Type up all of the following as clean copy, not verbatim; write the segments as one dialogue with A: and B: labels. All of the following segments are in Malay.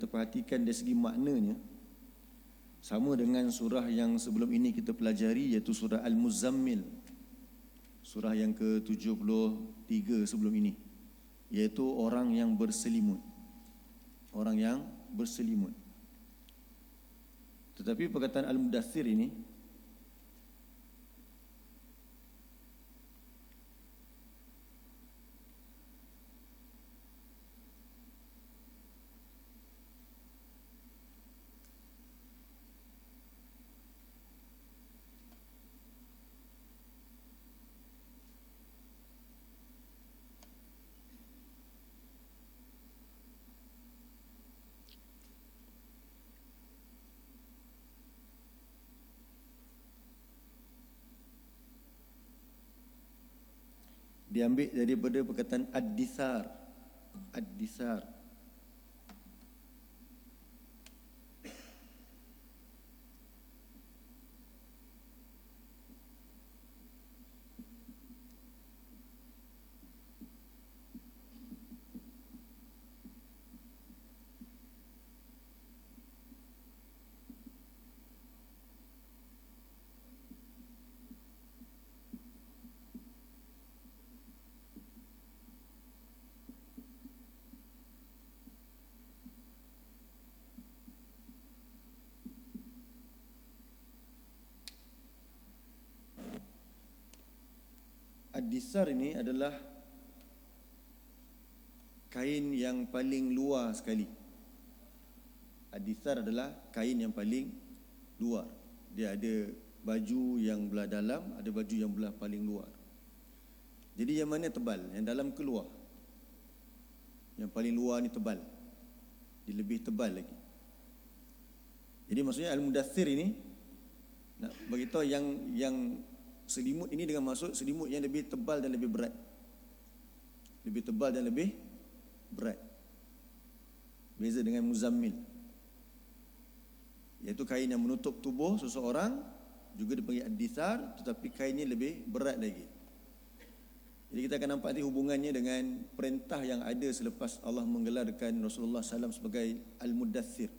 A: kita perhatikan dari segi maknanya, sama dengan surah yang sebelum ini kita pelajari, iaitu surah Al-Muzammil, surah yang ke-73 sebelum ini, iaitu orang yang berselimut. Orang yang berselimut. Tetapi perkataan Al-Mudaththir ini diambil daripada perkataan ad-dithar. Ad-dithar. Ad-dithar ini adalah kain yang paling luar sekali. Ad-dithar adalah kain yang paling luar. Dia ada baju yang belah dalam, ada baju yang belah paling luar. Jadi yang mana tebal? Yang dalam ke luar? Yang paling luar ni tebal. Dia lebih tebal lagi. Jadi maksudnya Al-Mudaththir ini nak beritahu yang selimut ini dengan maksud selimut yang lebih tebal dan lebih berat. Lebih tebal dan lebih berat. Beza dengan Muzammil, iaitu kain yang menutup tubuh seseorang, juga dipanggil ad-dithar, tetapi kainnya lebih berat lagi. Jadi kita akan nampak nanti hubungannya dengan perintah yang ada selepas Allah menggelarkan Rasulullah SAW sebagai Al-Mudaththir.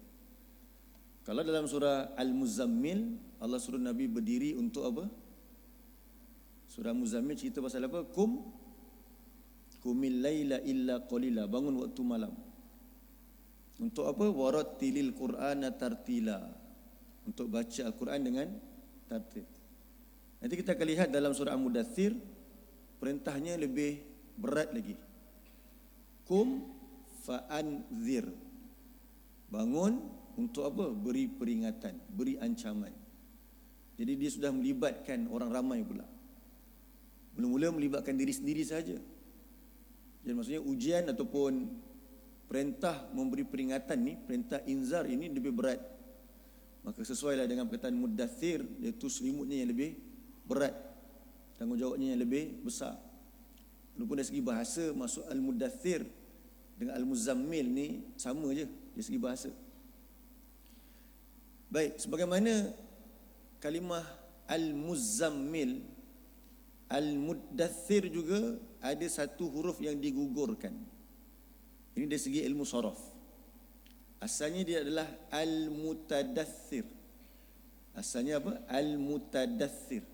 A: Kalau dalam surah Al-Muzammil, Allah suruh Nabi berdiri untuk apa? Surah Muzammil cerita pasal apa? Qumil laila illa qalila, bangun waktu malam. Untuk apa? Warattilil Qur'ana tartila, untuk baca Al-Quran dengan tartil. Nanti kita akan lihat dalam surah Al-Mudaththir, perintahnya lebih berat lagi. Qum fa'anzir, bangun untuk apa? Beri peringatan, beri ancaman. Jadi dia sudah melibatkan orang ramai pula. Mula-mula melibatkan diri sendiri saja. Jadi maksudnya ujian ataupun perintah memberi peringatan ni, perintah inzar ini lebih berat. Maka sesuailah dengan perkataan Mudaththir, iaitu selimutnya yang lebih berat, tanggungjawabnya yang lebih besar. Walaupun dari segi bahasa, masuk Al-Mudaththir dengan Al-Muzammil ni sama je dari segi bahasa. Baik, sebagaimana kalimah Al-Muzammil, Al-Mudaththir juga ada satu huruf yang digugurkan. Ini dari segi ilmu saraf. Asalnya dia adalah Al-Mutadaththir. Asalnya apa? Al-Mutadaththir.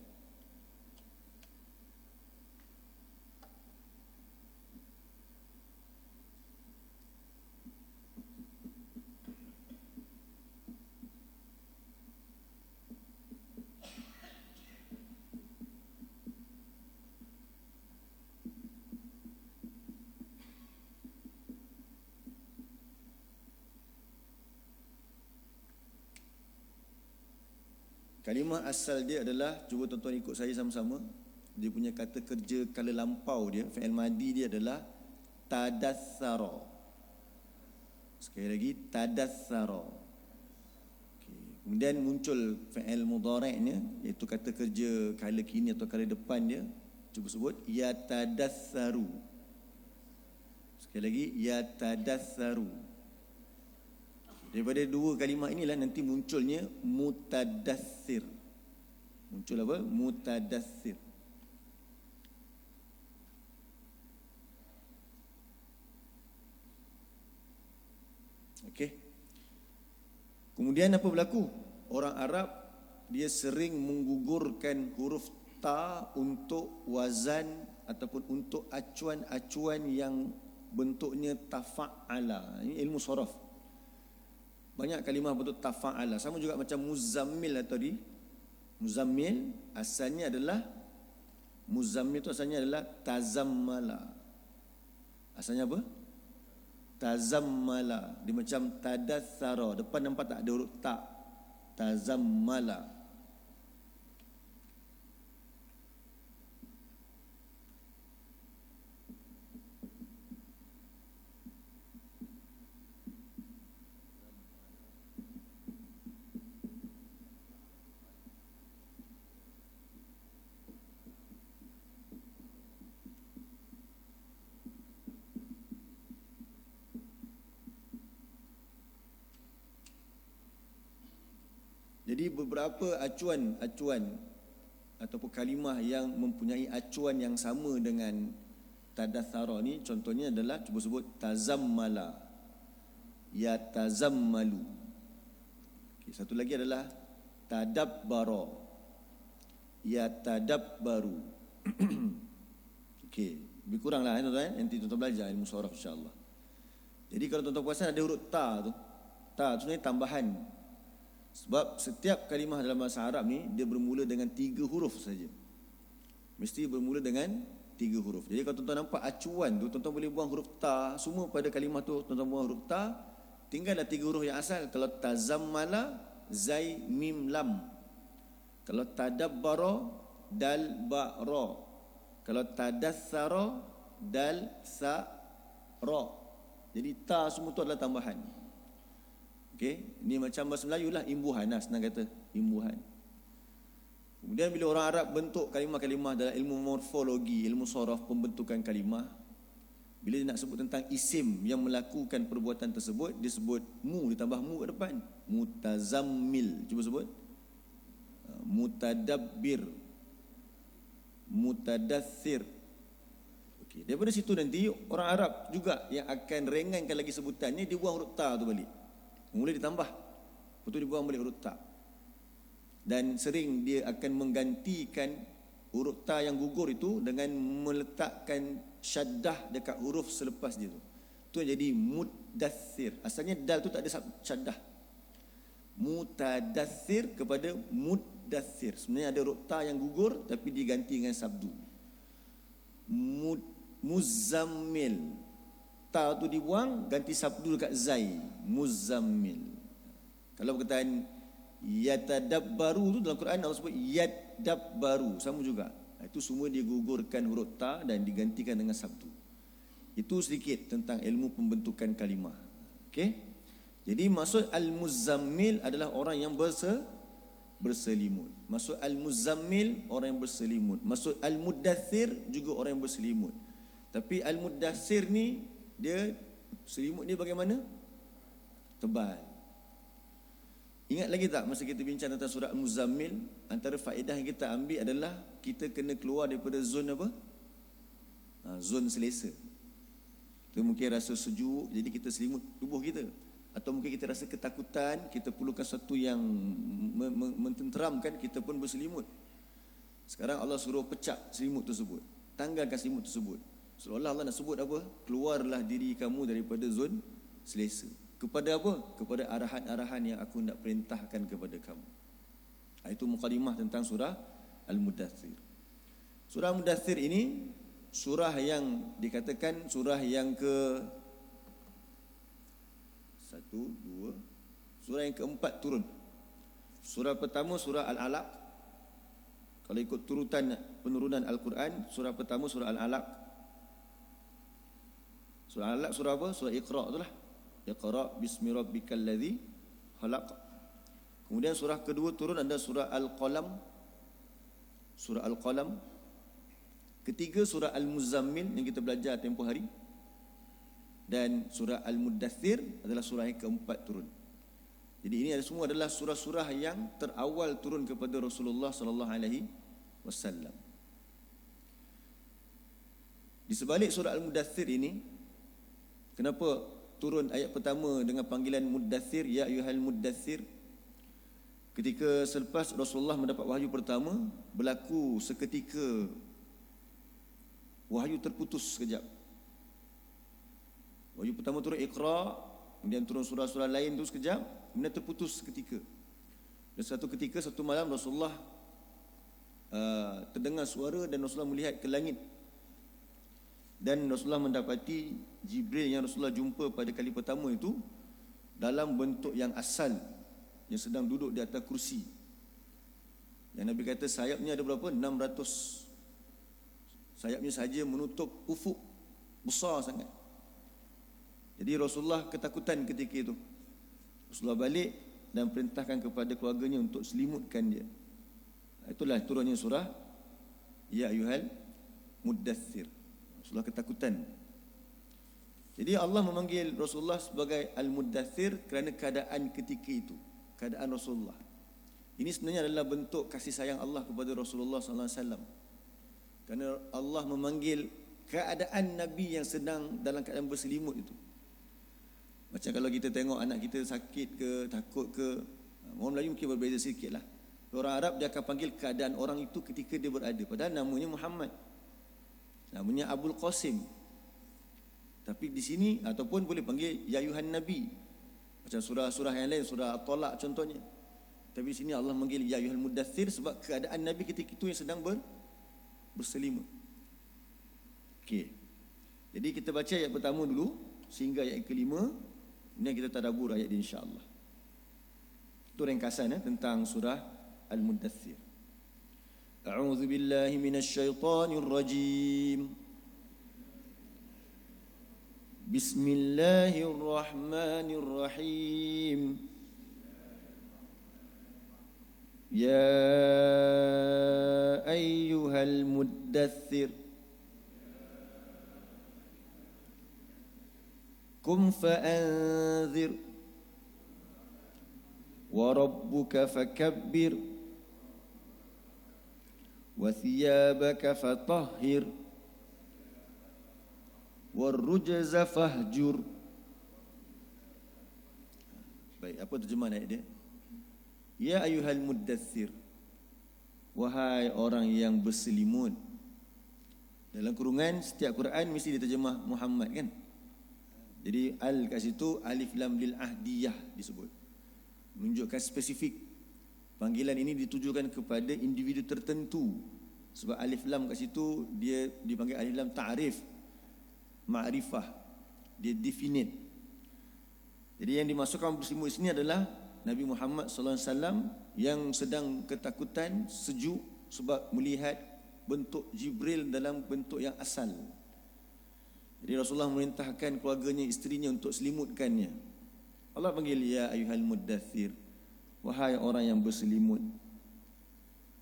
A: Kalimah asal dia adalah, cuba tuan-tuan ikut saya sama-sama. Dia punya kata kerja kala lampau dia, fi'il madi dia adalah tadaththara. Sekali lagi, tadaththara. Okay. Kemudian muncul fi'il mudhari'nya, iaitu kata kerja kala kini atau kala depan dia. Cuba sebut, yatadathsaru. Sekali lagi, yatadathsaru. Daripada dua kalimah inilah nanti munculnya mutadaththir. Muncul apa? Mutadaththir. Okey. Kemudian apa berlaku? Orang Arab dia sering menggugurkan huruf ta untuk wazan ataupun untuk acuan-acuan yang bentuknya tafa'ala. Ini ilmu sharaf. Banyak kalimah bentuk tafa'ala. Sama juga macam muzammil tadi. Muzammil asalnya adalah muzammil itu asalnya adalah tazammala. Asalnya apa? Tazammala. Dia macam tadathara. Depan nampak tak ada huruf ta. Tazammala. Jadi beberapa acuan ataupun kalimah yang mempunyai acuan yang sama dengan tadathara ni, contohnya adalah cuba sebut tazammala, ya tazammalu. Okay, satu lagi adalah tadabbara, ya tadabbaru. Okey, lebih kuranglah tuan-tuan, nanti tuan-tuan belajar ilmu sharaf insya-Allah. Jadi kalau tuan-tuan perasan ada huruf ta tu. Ta tu sebenarnya tambahan. Sebab setiap kalimah dalam bahasa Arab ni dia bermula dengan 3 huruf saja. Mesti bermula dengan 3 huruf. Jadi kalau tuan-tuan nampak acuan tu, tuan-tuan boleh buang huruf ta semua pada kalimah tu, tuan-tuan buang huruf ta, tinggallah 3 huruf yang asal. Kalau tazammala, zai mim lam. Kalau tadabbara, dal ba ra. Kalau tadathara, dal sa ra. Jadi ta semua tu adalah tambahan. Okey, ini macam bahasa Melayu lah, imbuhan lah senang kata, imbuhan. Kemudian bila orang Arab bentuk kalimah-kalimah dalam ilmu morfologi, ilmu sharaf pembentukan kalimah, bila dia nak sebut tentang isim yang melakukan perbuatan tersebut, dia sebut mu, ditambah mu kat depan. Mutazammil, cuba sebut. Mutadabbir, mutadaththir. Okey, daripada situ nanti orang Arab juga yang akan ringankan lagi sebutannya, dia buang huruf ta tu balik. Mula ditambah, lepas tu dibuang balik huruf ta. Dan sering dia akan menggantikan huruf ta yang gugur itu dengan meletakkan syaddah dekat huruf selepas dia tu. Tu yang jadi muddaththir. Asalnya dal tu tak ada syaddah. Mutadaththir kepada muddaththir. Sebenarnya ada huruf ta yang gugur tapi diganti dengan sabdu. Muzammil. Ta tu dibuang, ganti sabdu dekat zai, muzammil. Kalau perkataan yatadabbaru tu dalam Quran Allah sebut yadabbaru, sama juga. Itu semua digugurkan huruf ta dan digantikan dengan sabdu. Itu sedikit tentang ilmu pembentukan kalimah. Okey. Jadi maksud al-muzammil adalah orang yang berselimut. Maksud al-muzammil orang yang berselimut. Maksud al-muddaththir juga orang yang berselimut. Tapi al-muddaththir ni dia selimut dia bagaimana? Tebal. Ingat lagi tak masa kita bincang tentang surah Al-Muzammil, antara faedah yang kita ambil adalah kita kena keluar daripada zon apa? Zon selesa. Kita mungkin rasa sejuk, jadi kita selimut tubuh kita. Atau mungkin kita rasa ketakutan, kita perlukan sesuatu yang mententeramkan, kita pun berselimut. Sekarang Allah suruh pecah selimut tersebut, tanggalkan selimut tersebut. Seolah Allah nak sebut apa? Keluarlah diri kamu daripada zon selesa. Kepada apa? Kepada arahan-arahan yang aku nak perintahkan kepada kamu. Itu mukadimah tentang surah Al-Mudaththir. Surah Al-Mudaththir ini surah yang dikatakan surah yang surah yang keempat turun. Surah pertama surah Al-Alaq. Kalau ikut turutan penurunan Al-Quran, surah pertama surah Al-Alaq. Surah Al-Alaq surah apa? Surah Iqra' itulah. Iqra' bismi rabbikal ladzi khalaq. Kemudian surah kedua turun ada surah Al-Qalam. Surah Al-Qalam. Ketiga surah Al-Muzammil yang kita belajar tempoh hari. Dan surah Al-Mudaththir adalah surah yang keempat turun. Jadi ini semua adalah surah-surah yang terawal turun kepada Rasulullah sallallahu alaihi wasallam. Di sebalik surah Al-Mudaththir ini, kenapa turun ayat pertama dengan panggilan muddathir, ya ayyuhal muddathir. Ketika selepas Rasulullah mendapat wahyu pertama, berlaku seketika wahyu terputus sekejap. Wahyu pertama turun Iqra, kemudian turun surah-surah lain tu sekejap, kemudian terputus seketika. Dan satu ketika, satu malam Rasulullah terdengar suara dan Rasulullah melihat ke langit. Dan Rasulullah mendapati Jibril yang Rasulullah jumpa pada kali pertama itu dalam bentuk yang asal, yang sedang duduk di atas kursi. Yang Nabi kata sayapnya ada berapa? 600. Sayapnya saja menutup ufuk besar sangat. Jadi Rasulullah ketakutan ketika itu. Rasulullah balik dan perintahkan kepada keluarganya untuk selimutkan dia. Itulah turunnya surah Ya Ayyuhal Muddathir. Rasulullah ketakutan. Jadi Allah memanggil Rasulullah sebagai Al-Muddathir kerana keadaan ketika itu, keadaan Rasulullah. Ini sebenarnya adalah bentuk kasih sayang Allah kepada Rasulullah SAW. Kerana Allah memanggil keadaan Nabi yang sedang dalam keadaan berselimut itu. Macam kalau kita tengok anak kita sakit ke, takut ke, orang Melayu mungkin berbeza sikit lah. Orang Arab dia akan panggil keadaan orang itu ketika dia berada. Padahal namanya Muhammad, namanya Abul Qasim. Tapi di sini ataupun boleh panggil Ya Ayuhan Nabi. Macam surah-surah yang lain, surah At-Talaq contohnya. Tapi di sini Allah panggil Ya Ayuhal Muddathir sebab keadaan Nabi ketika itu yang sedang berselimut. Okey. Jadi kita baca ayat pertama dulu sehingga ayat kelima. Kemudian kita tadabbur ayat ini insya-Allah. Itu ringkasan tentang surah Al-Muddathir. A'udzu billahi minasyaitonir rajim. Bismillahirrahmanirrahim. Ya ayyuhal muddathir Qum fa'anzir wa rabbuka fakabbir wa thiyabaka fatahhir warrujza fahjur. Baik, apa terjemahan ayat dia? Ya ayyuhal muddathir, wahai orang yang berselimut. Dalam kurungan setiap Quran mesti diterjemah Muhammad kan? Jadi al kat situ alif lam lil ahdiyah disebut. Menunjukkan spesifik. Panggilan ini ditujukan kepada individu tertentu. Sebab alif lam kat situ dia dipanggil alif lam ta'rif, ma'rifah, dia definite. Jadi yang dimasukkan berselimut sini adalah Nabi Muhammad sallallahu alaihi wasallam yang sedang ketakutan, sejuk sebab melihat bentuk Jibril dalam bentuk yang asal. Jadi Rasulullah memerintahkan keluarganya, isterinya untuk selimutkannya. Allah panggil ya ayyuhal muddathir, wahai orang yang berselimut.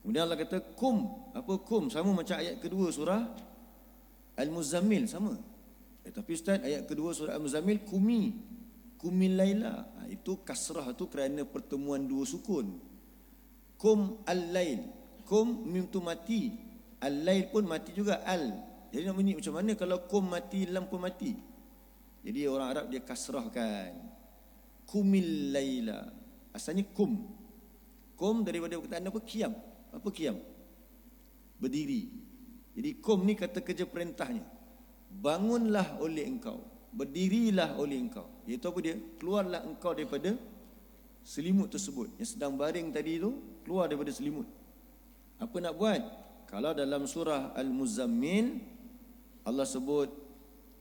A: Kemudian Allah kata kum. Apa kum? Sama macam ayat kedua surah Al-Muzammil, sama. Tapi Ustaz, ayat kedua surah Al-Muzammil kumil laila. Itu kasrah tu kerana pertemuan dua sukun. Kum al-lail. Kum mim tu mati. Al-lail pun mati juga al. Jadi nak bunyi macam mana kalau kum mati, lam pun mati. Jadi orang Arab dia kasrahkan. Kumil laila. Asalnya kum. Kum daripada perkataan apa? Qiyam. Apa qiyam? Berdiri. Jadi kum ni kata kerja perintahnya. Bangunlah oleh engkau, berdirilah oleh engkau. Iaitu apa dia? Keluarlah engkau daripada selimut tersebut. Yang sedang baring tadi tu, keluar daripada selimut. Apa nak buat? Kalau dalam surah Al-Muzammil Allah sebut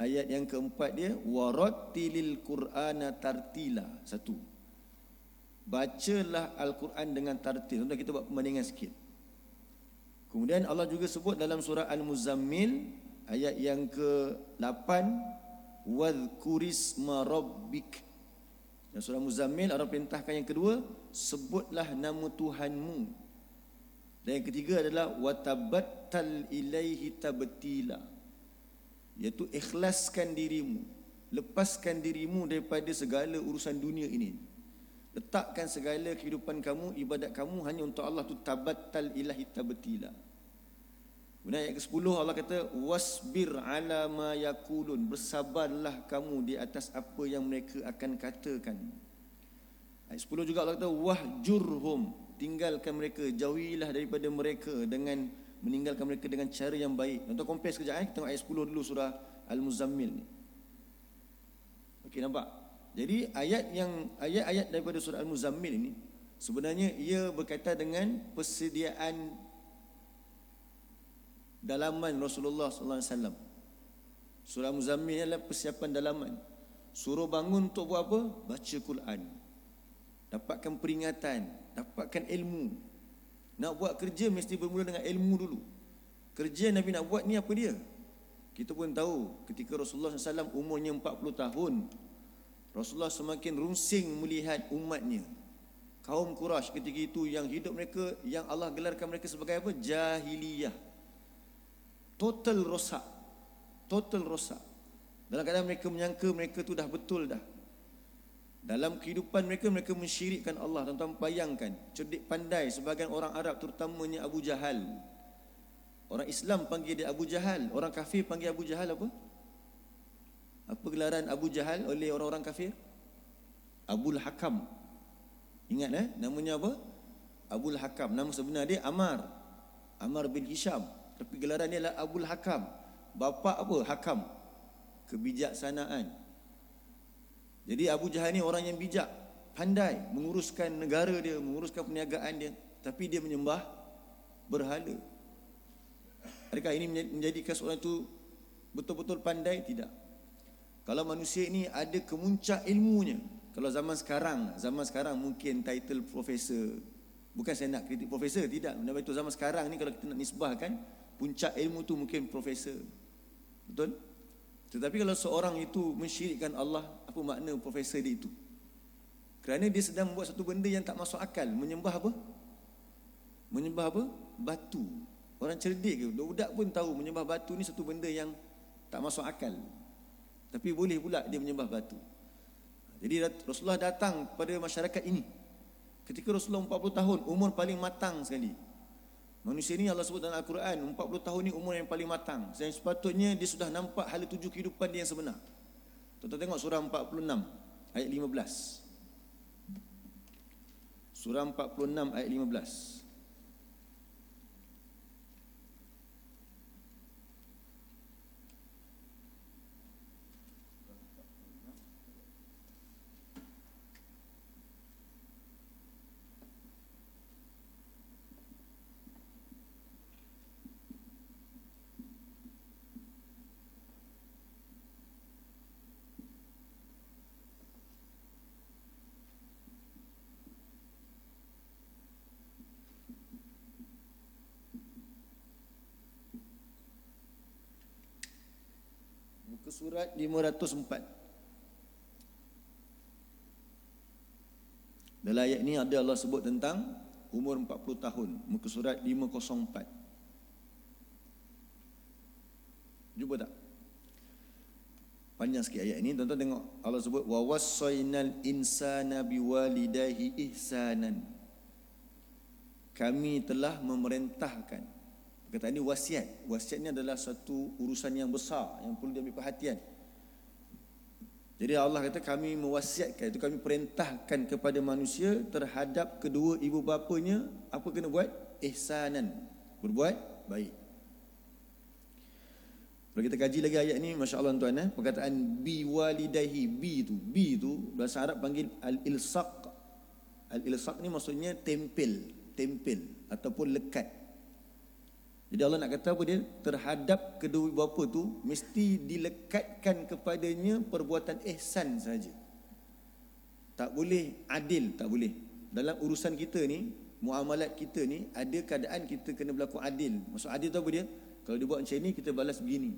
A: ayat yang keempat dia, warattilil Qur'ana tartila. Satu, bacalah Al-Quran dengan tartil. Tuan kita buat perbandingan sikit. Kemudian Allah juga sebut dalam surah Al-Muzammil ayat yang ke-8, wadhkurisma rabbik. Dalam surah Muzammil Allah perintahkan yang kedua, sebutlah nama Tuhanmu. Dan yang ketiga adalah watabattal ilaihi tabtila, iaitu ikhlaskan dirimu, lepaskan dirimu daripada segala urusan dunia ini. Letakkan segala kehidupan kamu, ibadat kamu hanya untuk Allah tu, tabattal ilahi tabtila. Kemudian ayat ke-10 Allah kata wasbir ala ma yaqulun, bersabarlah kamu di atas apa yang mereka akan katakan. Ayat 10 juga Allah kata wahjurhum, tinggalkan mereka, jauhilah daripada mereka dengan meninggalkan mereka dengan cara yang baik. Tuan-tuan compare sekejap kita tengok ayat 10 dulu surah Al-Muzammil ni. Okey, nampak? Jadi ayat-ayat daripada surah Al-Muzammil ini sebenarnya ia berkaitan dengan persediaan dalaman Rasulullah sallallahu alaihi wasallam. Surah Muzammil adalah persiapan dalaman. Suruh bangun untuk buat apa? Baca Quran. Dapatkan peringatan, dapatkan ilmu. Nak buat kerja mesti bermula dengan ilmu dulu. Kerja Nabi nak buat ni apa dia? Kita pun tahu ketika Rasulullah SAW umurnya 40 tahun, Rasulullah semakin runsing melihat umatnya. Kaum Quraisy ketika itu yang hidup mereka, yang Allah gelarkan mereka sebagai apa? Jahiliyah. Total rosak. Dalam keadaan mereka menyangka mereka tu dah betul dah. Dalam kehidupan mereka, mereka mensyirikkan Allah. Tuan-tuan bayangkan, cerdik pandai sebahagian orang Arab, terutamanya Abu Jahal. Orang Islam panggil dia Abu Jahal, orang kafir panggil Abu Jahal apa? Apa gelaran Abu Jahal oleh orang-orang kafir? Abul Hakam. Ingat namanya apa? Abul Hakam. Nama sebenar dia Ammar bin Hisham. Tapi gelaran dia adalah Abul Hakam. Bapa apa? Hakam. Kebijaksanaan. Jadi Abu Jahal ni orang yang bijak, pandai menguruskan negara dia, menguruskan perniagaan dia, tapi dia menyembah berhala. Adakah ini menjadikan seorang itu betul-betul pandai? Tidak. Kalau manusia ini ada kemuncak ilmunya, kalau zaman sekarang mungkin title profesor. Bukan saya nak kritik profesor, tidak. Itu zaman sekarang ni kalau kita nak nisbahkan, puncak ilmu tu mungkin profesor. Betul? Tetapi kalau seorang itu mensyirikkan Allah, apa makna profesor dia itu? Kerana dia sedang membuat satu benda yang tak masuk akal. Menyembah apa? Batu. Orang cerdik ke? Budak pun tahu menyembah batu ni satu benda yang tak masuk akal. Tapi boleh pula dia menyembah batu. Jadi Rasulullah datang pada masyarakat ini ketika Rasulullah 40 tahun, umur paling matang sekali. Manusia ni Allah sebut dalam Al-Quran 40 tahun ni umur yang paling matang. Dan sepatutnya dia sudah nampak hala tuju kehidupan dia yang sebenar. Tuan-tuan tengok surah 46 ayat 15. Surah 46 ayat 15. Ke surat 504. Dalam ayat ini ada Allah sebut tentang umur 40 tahun. Muka surat 504. Jumpa tak? Panjang sikit ayat ini. Tuan-tuan tengok Allah sebut wa wassaynal insana biwalidayhi ihsanan. Kami telah memerintahkan. Perkataan ini wasiat. Wasiat ini adalah satu urusan yang besar yang perlu diambil perhatian. Jadi Allah kata kami mewasiatkan, itu kami perintahkan kepada manusia terhadap kedua ibu bapanya apa kena buat? Ihsanan. Berbuat baik. Kalau kita kaji lagi ayat ni, masya-Allah tuan-tuan, perkataan bi walidayhi, bi tu bahasa Arab panggil al-ilsaq. Al-ilsaq ni maksudnya tempel ataupun lekat. Jadi Allah nak kata apa dia? Terhadap kedua ibu bapa tu mesti dilekatkan kepadanya perbuatan ihsan saja. Tak boleh adil, tak boleh. Dalam urusan kita ni, muamalat kita ni, ada keadaan kita kena berlaku adil. Maksud adil tu apa dia? Kalau dia buat macam ni, kita balas begini.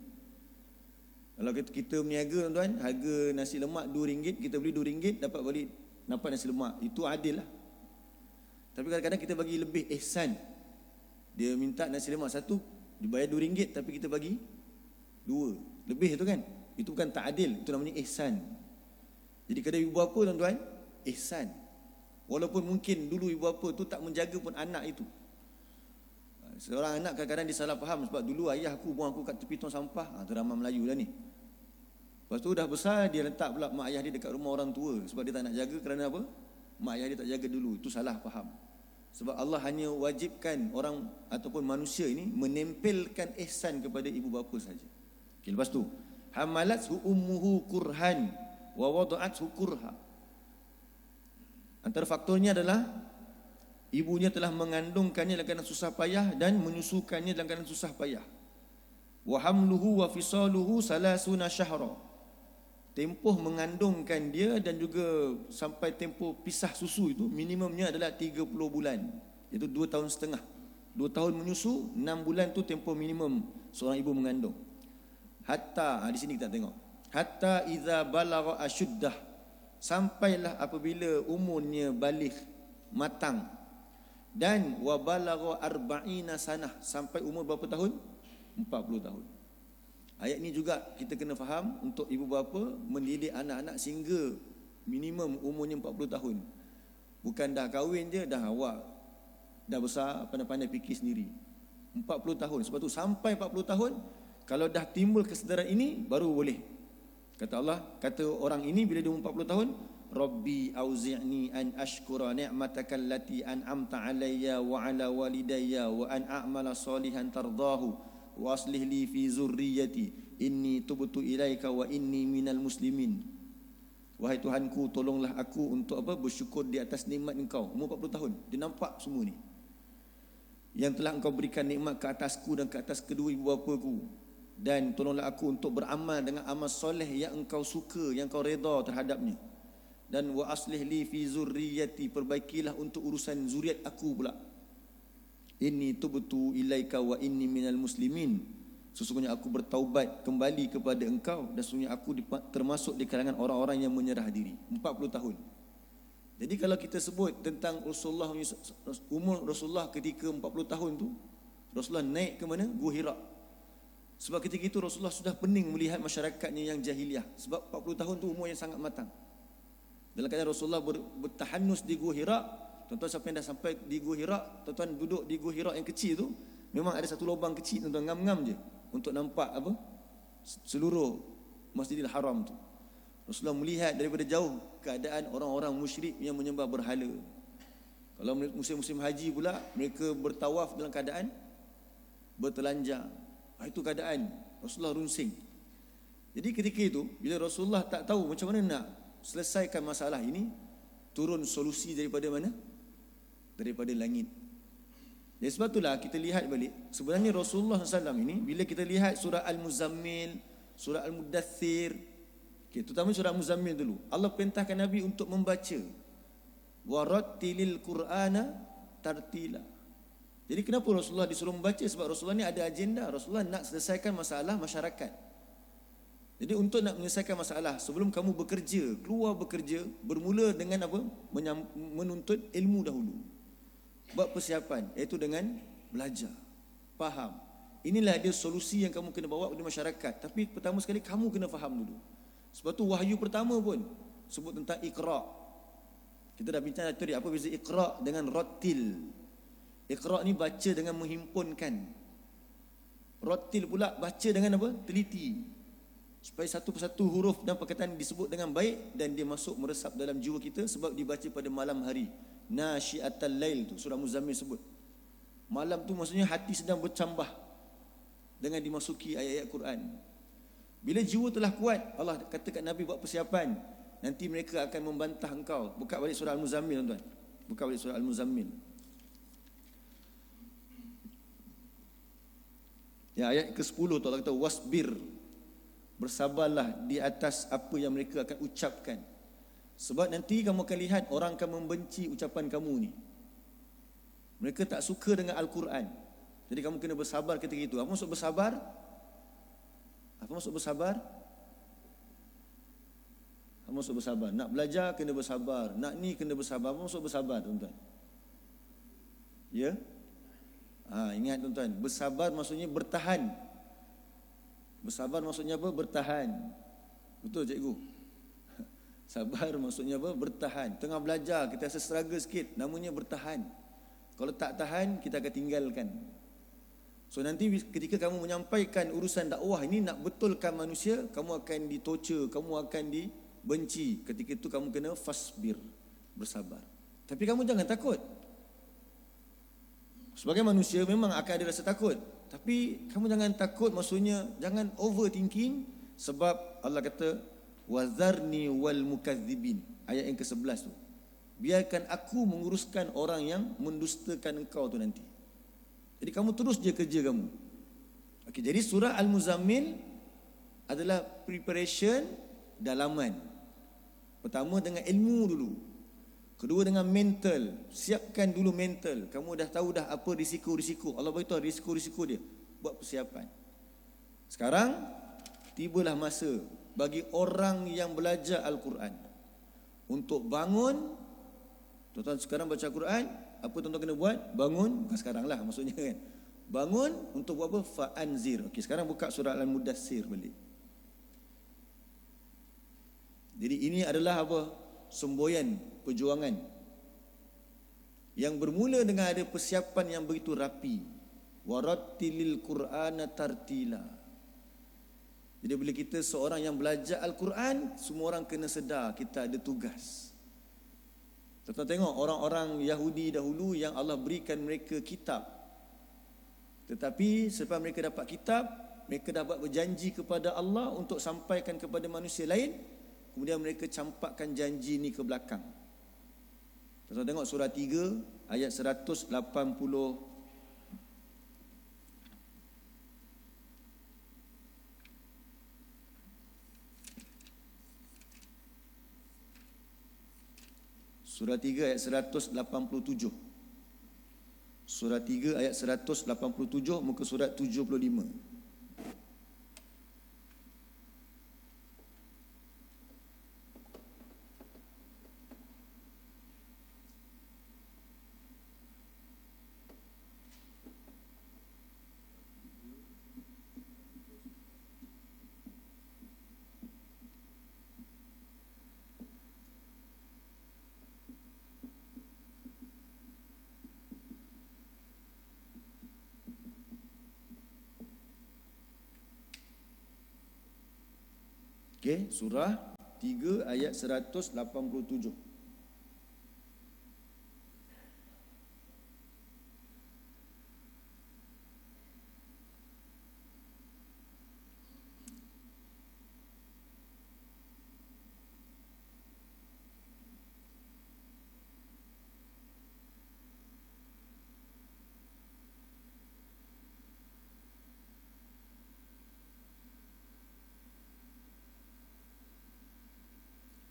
A: Kalau kita berniaga tuan-tuan, harga nasi lemak RM2, kita beli RM2, dapat balik nasi lemak. Itu adil lah. Tapi kadang-kadang kita bagi lebih ihsan. Dia minta nasi lemak satu, dibayar RM2, tapi kita bagi 2. Lebih tu kan? Itu bukan tak adil, itu namanya ihsan. Jadi kepada ibu bapa tuan-tuan, ihsan. Walaupun mungkin dulu ibu bapa tu tak menjaga pun anak itu. Seorang anak kadang-kadang dia salah faham sebab dulu ayah aku buang aku kat tepi tong sampah. Tu ramai Melayu dah ni. Lepas tu dah besar dia letak pula mak ayah dia dekat rumah orang tua sebab dia tak nak jaga kerana apa? Mak ayah dia tak jaga dulu. Itu salah faham. Sebab Allah hanya wajibkan orang ataupun manusia ini menempelkan ihsan kepada ibu bapa saja. Okay, lepas tu hamalathu ummuhu kurhan wa wada'athu kurha. Antara faktornya adalah ibunya telah mengandungkannya dalam keadaan susah payah dan menyusukannya dalam keadaan susah payah. Wa hamluhu wa fisaluhu salasuna syahra. Tempoh mengandungkan dia dan juga sampai tempoh pisah susu itu minimumnya adalah 30 bulan. Iaitu 2 tahun setengah. 2 tahun menyusu, 6 bulan tu tempoh minimum seorang ibu mengandung. Hatta, di sini kita tengok. Hatta iza balagha asyuddah. Sampailah apabila umurnya baligh, matang. Dan wa balagha arba'ina sanah, sampai umur berapa tahun? 40 tahun. Ayat ni juga kita kena faham untuk ibu bapa mendidik anak-anak sehingga minimum umurnya 40 tahun. Bukan dah kahwin je dah awak dah besar pandai-pandai fikir sendiri. 40 tahun. Sebab tu sampai 40 tahun kalau dah timbul kesedaran ini baru boleh. Kata Allah, kata orang ini bila dia umur 40 tahun, Rabbi auzi'ni an ashkura ni'mataka allati an'amta alayya wa ala walidayya wa an a'mala salihan tardahu wa aslih li fi zurriyyati inni tubtu ilaika wa inni minal muslimin. Wahai Tuhanku, tolonglah aku untuk apa? Bersyukur di atas nikmat Engkau. Umur 40 tahun, dia nampak semua ni. Yang telah Engkau berikan nikmat ke atasku dan ke atas kedua ibu bapaku. Dan tolonglah aku untuk beramal dengan amal soleh yang Engkau suka, yang Engkau redha terhadapnya. Dan wa aslih li fi zurriyyati, perbaikilah untuk urusan zuriat aku pula. Inni tubtu ilaika wa inni minal muslimin. Sesungguhnya aku bertaubat kembali kepada Engkau dan sesungguhnya aku termasuk di kalangan orang-orang yang menyerah diri. 40 tahun. Jadi kalau kita sebut tentang Rasulullah, umur Rasulullah ketika 40 tahun tu, Rasulullah naik ke mana? Gua Hira. Sebab ketika itu Rasulullah sudah pening melihat masyarakatnya yang jahiliah. Sebab 40 tahun tu umur yang sangat matang. Dalam keadaan Rasulullah bertahanus di Gua Hira. Tuan-tuan siapa yang dah sampai di Gua Hira, tuan-tuan duduk di Gua Hira yang kecil tu, memang ada satu lubang kecil tuan-tuan, ngam-ngam je untuk nampak apa? Seluruh Masjidil Haram tu. Rasulullah melihat daripada jauh keadaan orang-orang musyrik yang menyembah berhala. Kalau musim-musim haji pula, mereka bertawaf dalam keadaan bertelanjang. Itu keadaan Rasulullah runsing. Jadi ketika itu bila Rasulullah tak tahu macam mana nak selesaikan masalah ini, turun solusi daripada mana? Daripada langit. Dan sebab itulah kita lihat balik, sebenarnya Rasulullah SAW ini bila kita lihat surah Al-Muzammil, surah Al-Mudaththir, terutama surah Al-Muzammil dulu, Allah perintahkan Nabi untuk membaca warattilil Qur'ana tartila. Jadi kenapa Rasulullah disuruh membaca? Sebab Rasulullah ni ada agenda. Rasulullah nak selesaikan masalah masyarakat. Jadi untuk nak menyelesaikan masalah, sebelum kamu bekerja, keluar bekerja, bermula dengan apa? Menuntut ilmu dahulu. Buat persiapan, iaitu dengan belajar, faham. Inilah dia solusi yang kamu kena bawa kepada masyarakat. Tapi pertama sekali kamu kena faham dulu. Sebab tu wahyu pertama pun sebut tentang Iqra. Kita dah bincang tadi apa beza Iqra dengan Rattil. Iqra ni baca dengan menghimpunkan. Rattil pula baca dengan apa? Teliti. Supaya satu persatu huruf dan perkataan disebut dengan baik dan dia masuk meresap dalam jiwa kita sebab dibaca pada malam hari. Nasyiatal lail tu surah Muzammil sebut. Malam tu maksudnya hati sedang bercambah dengan dimasuki ayat-ayat Quran. Bila jiwa telah kuat, Allah kata kat Nabi buat persiapan. Nanti mereka akan membantah engkau. Buka balik surah Al-Muzammil tuan-tuan. Buka balik surah Al-Muzammil. Ya, ayat ke-10 tu Allah kata wasbir. Bersabarlah di atas apa yang mereka akan ucapkan. Sebab nanti kamu akan lihat orang akan membenci ucapan kamu ni. Mereka tak suka dengan Al-Quran. Jadi kamu kena bersabar ketika itu. Apa maksud bersabar? Apa maksud bersabar? Apa maksud bersabar? Nak belajar kena bersabar. Nak ni kena bersabar. Apa maksud bersabar tuan-tuan? Ya? Ingat tuan-tuan, bersabar maksudnya bertahan. Bersabar maksudnya apa? Bertahan. Betul cikgu? Sabar maksudnya apa? Bertahan. Tengah belajar kita rasa struggle sikit, namanya bertahan. Kalau tak tahan kita akan tinggalkan. So nanti ketika kamu menyampaikan urusan dakwah ini nak betulkan manusia, kamu akan ditorture, kamu akan dibenci. Ketika itu kamu kena fasbir, bersabar. Tapi kamu jangan takut. Sebagai manusia memang akan ada rasa takut. Tapi kamu jangan takut, maksudnya jangan overthinking. Sebab Allah kata wazarni wal mukadzibin, ayat yang ke-11 tu. Biarkan aku menguruskan orang yang mendustakan engkau tu nanti. Jadi kamu terus je kerja kamu. Okey, jadi surah Al-Muzammil adalah preparation dalaman. Pertama dengan ilmu dulu. Kedua dengan mental. Siapkan dulu mental. Kamu dah tahu dah apa risiko-risiko. Allah beritahu risiko-risiko dia. Buat persiapan. Sekarang tibalah masa bagi orang yang belajar Al-Quran untuk bangun. Tuan-tuan sekarang baca Al-Quran, apa tuan-tuan kena buat? Bangun, bukan sekarang lah maksudnya kan. Bangun untuk buat apa? Fa'anzir. Okey, sekarang buka surah Al-Mudassir balik. Jadi ini adalah apa? Semboyan perjuangan yang bermula dengan ada persiapan yang begitu rapi. Warattilil Qur'ana tartila. Jadi bila kita seorang yang belajar Al-Quran, semua orang kena sedar kita ada tugas. Tuan-tuan tengok orang-orang Yahudi dahulu yang Allah berikan mereka kitab. Tetapi selepas mereka dapat kitab, mereka dapat berjanji kepada Allah untuk sampaikan kepada manusia lain. Kemudian mereka campakkan janji ini ke belakang. Tuan-tuan tengok surah 3 ayat 180. Surah 3 ayat 187. Surah 3 ayat 187 muka surat 75. Okey, surah 3 ayat 187.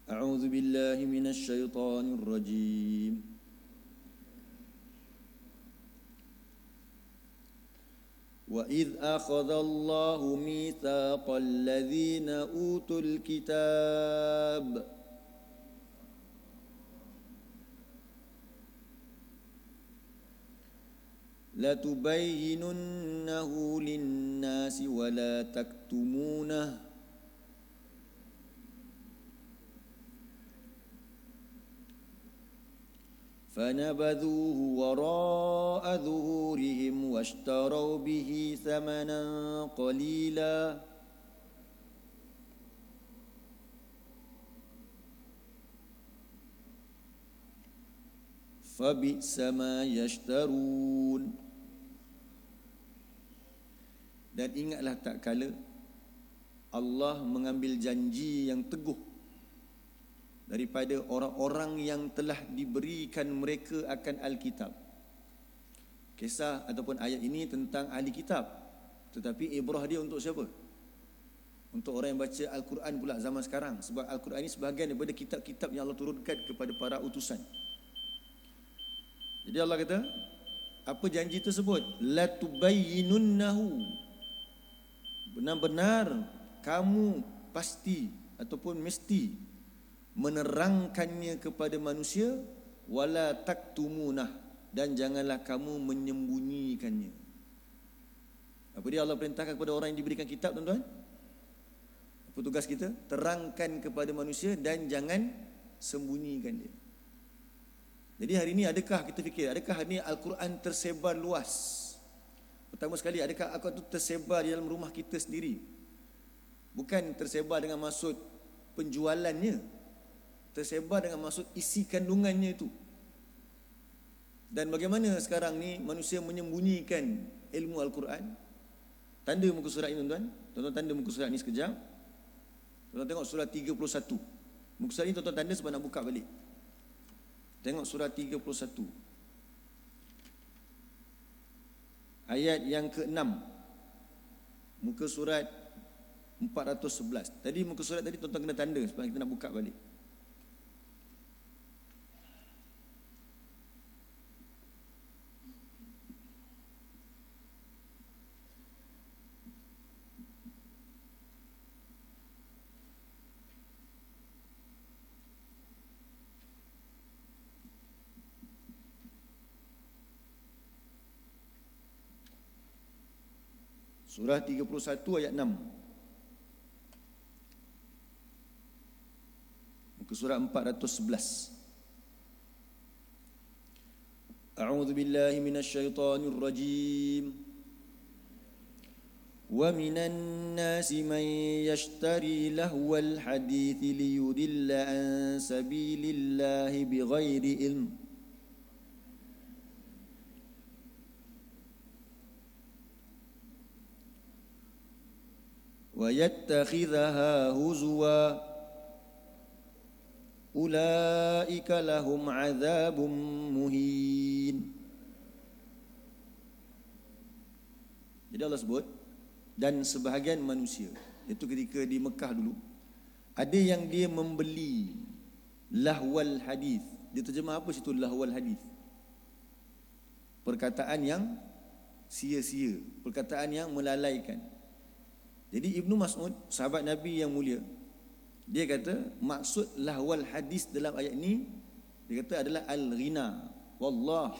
A: أعوذ بالله من الشيطان الرجيم وإذ أخذ الله ميثاق الذين أوتوا الكتاب لتبيننه للناس ولا تكتمونه فنبذوه وراء ظهورهم واشتروا به ثمنا قليلا فبئس ما يشترون. Dan ingatlah tak kala Allah mengambil janji yang teguh daripada orang-orang yang telah diberikan mereka akan Alkitab. Kisah ataupun ayat ini tentang ahli kitab, tetapi ibrah dia untuk siapa? Untuk orang yang baca Al-Quran pula zaman sekarang. Sebab Al-Quran ini sebahagian daripada kitab-kitab yang Allah turunkan kepada para utusan. Jadi Allah kata, apa janji tersebut? La tubayyinunnahu, benar-benar kamu pasti ataupun mesti menerangkannya kepada manusia, wala taktumunah, dan janganlah kamu menyembunyikannya. Apa dia Allah perintahkan kepada orang yang diberikan kitab, tuan-tuan? Apa tugas kita? Terangkan kepada manusia dan jangan sembunyikan dia. Jadi hari ini adakah kita fikir, adakah hari ini Al-Quran tersebar luas? Pertama sekali, adakah akad itu tersebar di dalam rumah kita sendiri? Bukan tersebar dengan maksud penjualannya, tersebar dengan maksud isi kandungannya itu. Dan bagaimana sekarang ni manusia menyembunyikan ilmu Al-Quran? Tanda muka surat ini tuan-tuan. Tuan-tuan tanda muka surat ini sekejap. Tuan-tuan tengok surat 31. Muka surat ini tuan-tuan tanda sebab nak buka balik. Tengok surat 31. Ayat yang ke-6. Muka surat 411. Tadi muka surat tadi tuan-tuan kena tanda sebab kita nak buka balik. Surah 31 ayat 6. Muka surat 411. A'udzu billahi minasyaitonir rajim. Wa minan nasi man yashtari lahwal hadits liyudilla an sabilillahi bighairi ilm. وَيَتَّخِذَهَا هُزُوًا أُولَئِكَ لَهُمْ عَذَابٌ مُهِينٌ. Jadi Allah sebut, dan sebahagian manusia, itu ketika di Mekah dulu, ada yang dia membeli lahwal hadis. Dia terjemah apa situ lahwal hadis? Perkataan yang sia-sia, perkataan yang melalaikan. Jadi Ibnu Mas'ud, sahabat Nabi yang mulia, dia kata maksud lahwal hadis dalam ayat ini, dia kata adalah al-ghina. Wallah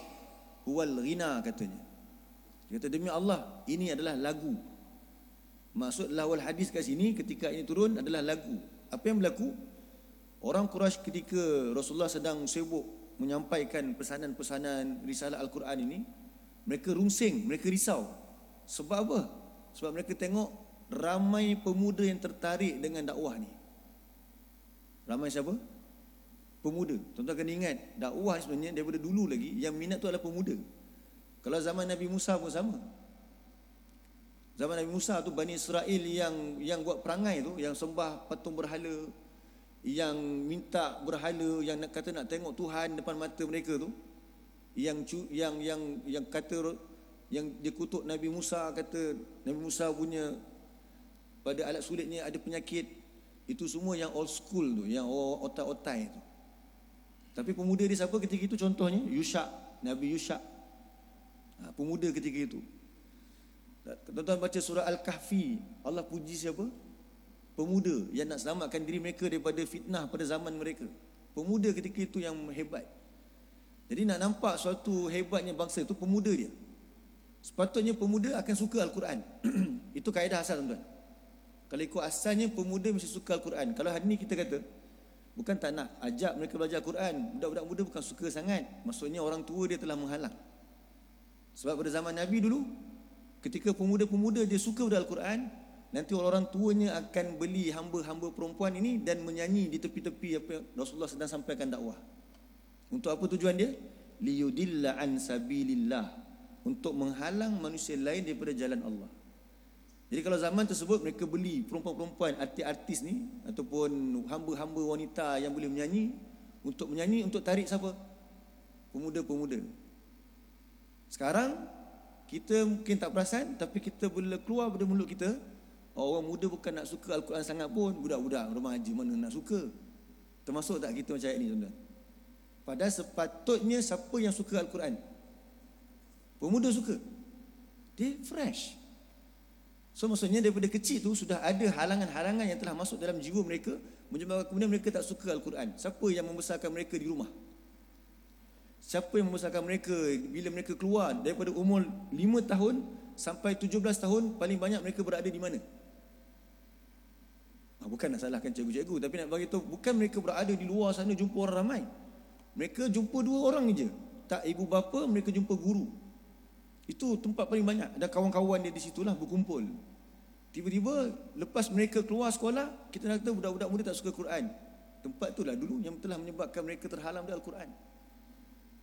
A: huwal ghina, katanya. Dia kata demi Allah, ini adalah lagu. Maksud lahwal hadis kat sini ketika ini turun adalah lagu. Apa yang berlaku? Orang Quraisy ketika Rasulullah sedang sibuk menyampaikan pesanan-pesanan risalah Al-Quran ini, mereka rungsing, mereka risau. Sebab apa? Sebab mereka tengok ramai pemuda yang tertarik dengan dakwah ni. Ramai siapa? Pemuda. Tuan-tuan kena ingat, dakwah sebenarnya daripada dulu lagi yang minat tu adalah pemuda. Kalau zaman Nabi Musa pun sama. Zaman Nabi Musa tu Bani Israel yang buat perangai tu, yang sembah patung berhala, yang minta berhala, yang nak kata nak tengok Tuhan depan mata mereka tu, yang kata, yang dia kutuk Nabi Musa, kata Nabi Musa punya pada alat sulitnya ada penyakit. Itu semua yang old school tu, yang otai-otai tu. Tapi pemuda dia siapa ketika itu? Contohnya Yusha, Nabi Yusha. Pemuda ketika itu. Tuan-tuan baca surah Al-Kahfi, Allah puji siapa? Pemuda yang nak selamatkan diri mereka daripada fitnah pada zaman mereka. Pemuda ketika itu yang hebat. Jadi nak nampak suatu hebatnya bangsa itu, pemuda dia. Sepatutnya pemuda akan suka Al-Quran. Itu kaedah asal, tuan-tuan. Kalau ikut asalnya, pemuda mesti suka Al-Quran. Kalau hari ni kita kata, bukan tak nak ajak mereka belajar Al-Quran, budak-budak muda bukan suka sangat. Maksudnya orang tua dia telah menghalang. Sebab pada zaman Nabi dulu, ketika pemuda-pemuda dia suka pada Al-Quran, nanti orang tuanya akan beli hamba-hamba perempuan ini dan menyanyi di tepi-tepi apa yang Rasulullah sedang sampaikan dakwah. Untuk apa tujuan dia? Liyudilla an sabilillah, untuk menghalang manusia lain daripada jalan Allah. Jadi kalau zaman tersebut mereka beli perempuan-perempuan, artis-artis ni ataupun hamba-hamba wanita yang boleh menyanyi untuk tarik siapa? Pemuda-pemuda. Sekarang kita mungkin tak perasan, tapi kita boleh keluar pada mulut kita, orang muda bukan nak suka Al-Quran sangat pun, budak-budak remaja mana nak suka. Termasuk tak kita macam ni, tuan-tuan? Padahal sepatutnya siapa yang suka Al-Quran? Pemuda suka. Dia fresh. So maksudnya daripada kecil tu sudah ada halangan-halangan yang telah masuk dalam jiwa mereka, menyebabkan kemudian mereka tak suka Al-Quran. Siapa yang membesarkan mereka di rumah? Siapa yang membesarkan mereka bila mereka keluar daripada umur 5 tahun sampai 17 tahun, paling banyak mereka berada di mana? Bukan nak salahkan cikgu-cikgu, tapi nak bagi tahu, bukan mereka berada di luar sana jumpa orang ramai. Mereka jumpa 2 orang je. Tak ibu bapa, mereka jumpa guru. Itu tempat paling banyak. Ada kawan-kawan dia di situlah berkumpul. Tiba-tiba lepas mereka keluar sekolah, kita nak kata budak-budak muda tak suka Quran. Tempat itulah dulu yang telah menyebabkan mereka terhalang dari Al-Quran.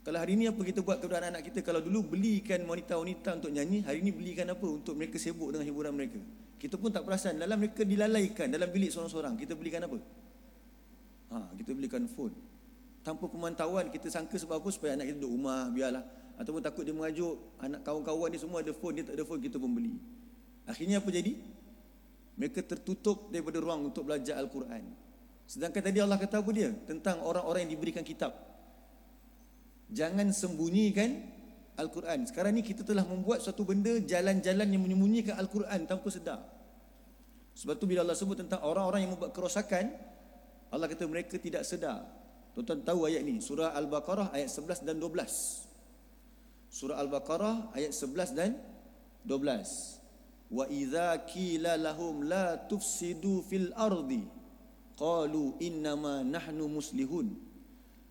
A: Kalau hari ini apa kita buat kepada anak-anak kita? Kalau dulu belikan wanita-wanita untuk nyanyi, hari ini belikan apa untuk mereka sibuk dengan hiburan mereka. Kita pun tak perasan, dalam mereka dilalaikan dalam bilik seorang-seorang, kita belikan apa? Kita belikan phone. Tanpa pemantauan, kita sangka sebab apa? Supaya anak kita duduk rumah, biarlah. Ataupun takut dia mengajuk, anak kawan-kawan dia semua ada phone, dia tak ada phone, kita pun beli. Akhirnya apa jadi? Mereka tertutup daripada ruang untuk belajar Al-Quran. Sedangkan tadi Allah kata apa dia? Tentang orang-orang yang diberikan kitab. Jangan sembunyikan Al-Quran. Sekarang ni kita telah membuat suatu benda, jalan-jalan yang menyembunyikan Al-Quran tanpa sedar. Sebab tu bila Allah sebut tentang orang-orang yang membuat kerosakan, Allah kata mereka tidak sedar. Tuan-tuan tahu ayat ni, surah Al-Baqarah ayat 11 dan 12. Surah Al-Baqarah ayat 11 dan 12. Wa idza qila lahum la tufsidu fil ardi qalu innama nahnu muslihun.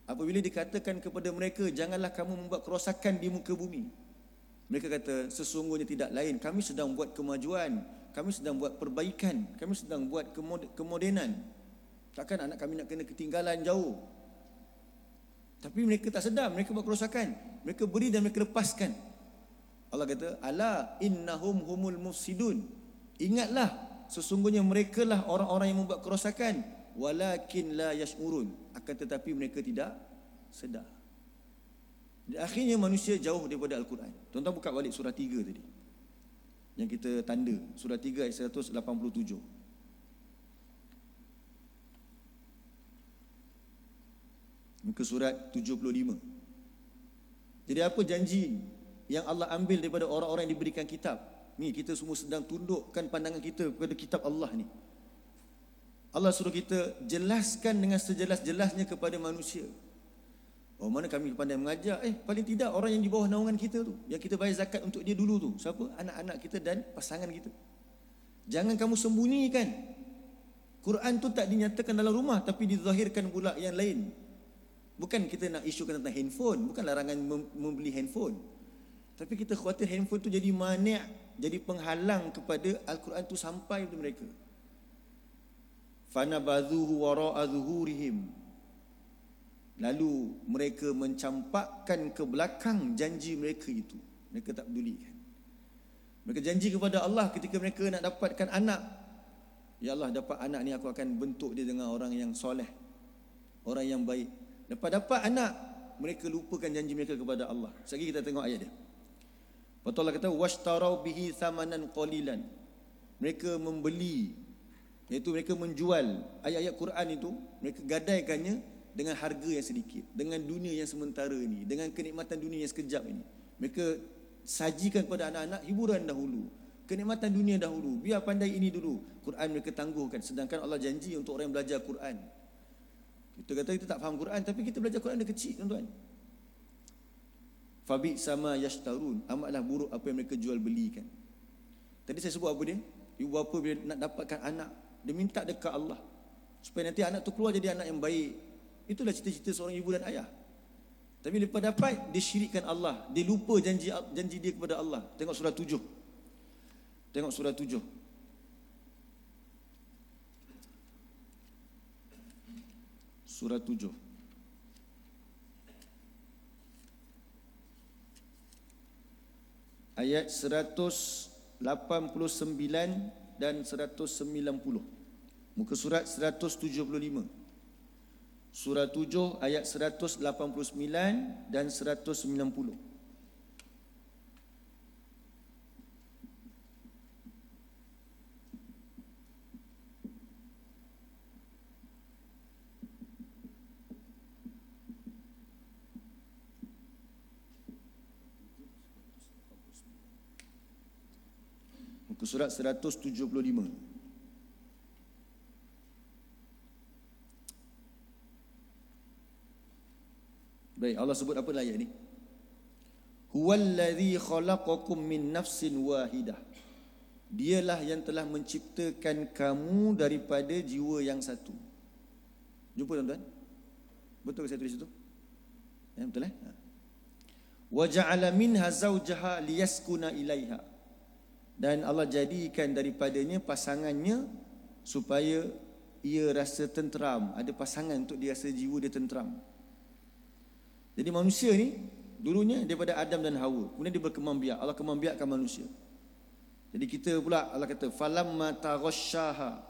A: Apabila dikatakan kepada mereka, janganlah kamu membuat kerosakan di muka bumi, mereka kata, sesungguhnya tidak lain, kami sedang buat kemajuan, kami sedang buat perbaikan, kami sedang buat kemodenan. Takkan anak kami nak kena ketinggalan jauh. Tapi mereka tak sedar, mereka buat kerosakan. Mereka beri dan mereka lepaskan. Allah kata, ala innahum humul mufsidun. Ingatlah, sesungguhnya mereka lah orang-orang yang membuat kerosakan. Walakin la yash'urun. Akan tetapi mereka tidak sedar. Akhirnya manusia jauh daripada Al-Quran. Tuan-tuan buka balik surah 3 tadi, yang kita tanda, surah 3 ayat 187. Muka surat 75. Jadi apa janji yang Allah ambil daripada orang-orang yang diberikan kitab? Ni kita semua sedang tundukkan pandangan kita kepada kitab Allah ni. Allah suruh kita jelaskan dengan sejelas-jelasnya kepada manusia. Mana kami pandai mengajar? Paling tidak orang yang di bawah naungan kita tu, yang kita bayar zakat untuk dia dulu tu, siapa? Anak-anak kita dan pasangan kita. Jangan kamu sembunyikan. Quran tu tak dinyatakan dalam rumah, tapi dizahirkan pula yang lain. Bukan kita nak isukan tentang handphone, bukan larangan membeli handphone. Tapi kita khawatir handphone tu jadi mani', jadi penghalang kepada Al-Quran tu sampai kepada mereka. Fanabadhuhu wara'a zuhurihim. Lalu mereka mencampakkan ke belakang janji mereka itu. Mereka tak pedulikan. Mereka janji kepada Allah ketika mereka nak dapatkan anak. Ya Allah, dapat anak ni aku akan bentuk dia dengan orang yang soleh, orang yang baik. Dapat anak, mereka lupakan janji mereka kepada Allah. Sekali kita tengok ayat dia. Lepas tu Allah kata, washtarau bihi thamanan qalilan. Mereka membeli, iaitu mereka menjual ayat-ayat Quran itu, mereka gadaikannya dengan harga yang sedikit, dengan dunia yang sementara ini, dengan kenikmatan dunia yang sekejap ini. Mereka sajikan kepada anak-anak hiburan dahulu, kenikmatan dunia dahulu, biar pandai ini dulu. Quran mereka tangguhkan. Sedangkan Allah janji untuk orang yang belajar Quran. Kita kata kita tak faham Quran, tapi kita belajar Quran dah kecil, tuan-tuan. Fabi sama yashtarun, amatlah buruk apa yang mereka jual belikan. Tadi saya sebut apa dia? Ibu bapa bila nak dapatkan anak, dia minta dekat Allah supaya nanti anak tu keluar jadi anak yang baik. Itulah cita-cita seorang ibu dan ayah. Tapi lepas dapat, dia syirikkan Allah, dia lupa janji dia kepada Allah. Tengok surah 7. Tengok surah 7. Surah 7. Ayat 189 dan 190. Muka surat 175. Surah 7 ayat 189 dan 190. Muka surat 175. Baik, Allah sebut apa ayat ni? Huwallazi khalaqakum min nafsin wahidah. Dialah yang telah menciptakan kamu daripada jiwa yang satu. Jumpa tuan-tuan? Betul ke saya tulis itu? Betul Wa ja'ala minha zawjaha liyaskuna ilaiha. Dan Allah jadikan daripadanya pasangannya supaya ia rasa tenteram, ada pasangan untuk dia rasa jiwa dia tenteram. Jadi manusia ni dulunya daripada Adam dan Hawa, kemudian dia berkembang biak, Allah kembang biakkan manusia. Jadi kita pula Allah kata falamma taghasyaha,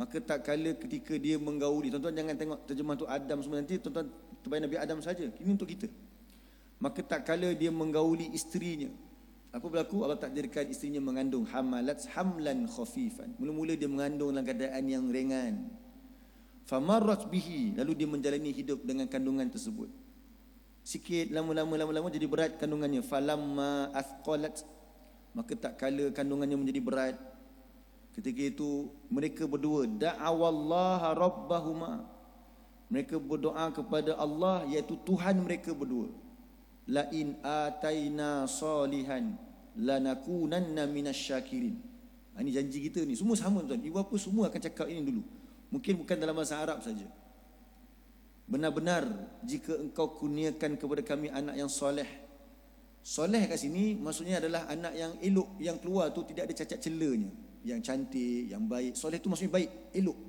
A: maka tak kala ketika dia menggauli. Tuan-tuan jangan tengok terjemah tu Adam semua, nanti tuan-tuan terbaik Nabi Adam saja. Ini untuk kita. Maka tak kala dia menggauli isterinya, apa berlaku? Allah takdirkan isterinya mengandung, hamalat hamlan khafifan. Mula-mula dia mengandung dalam keadaan yang ringan. Famarrat bihi, lalu dia menjalani hidup dengan kandungan tersebut. Sikit lama-lama jadi berat kandungannya. Falamma athqalat, maka tak kala kandungannya menjadi berat, ketika itu mereka berdua da'awallaha rabbahuma, mereka berdoa kepada Allah, iaitu Tuhan mereka berdua. La in ataina salihan lanakunanna minasyakirin. Ini janji kita ni, semua sama tuan. Ibu bapa semua akan cakap ini dulu. Mungkin bukan dalam bahasa Arab saja. Benar-benar jika engkau kurniakan kepada kami anak yang soleh. Soleh kat sini maksudnya adalah anak yang elok, yang keluar tu tidak ada cacat celanya, yang cantik, yang baik. Soleh tu maksudnya baik, elok.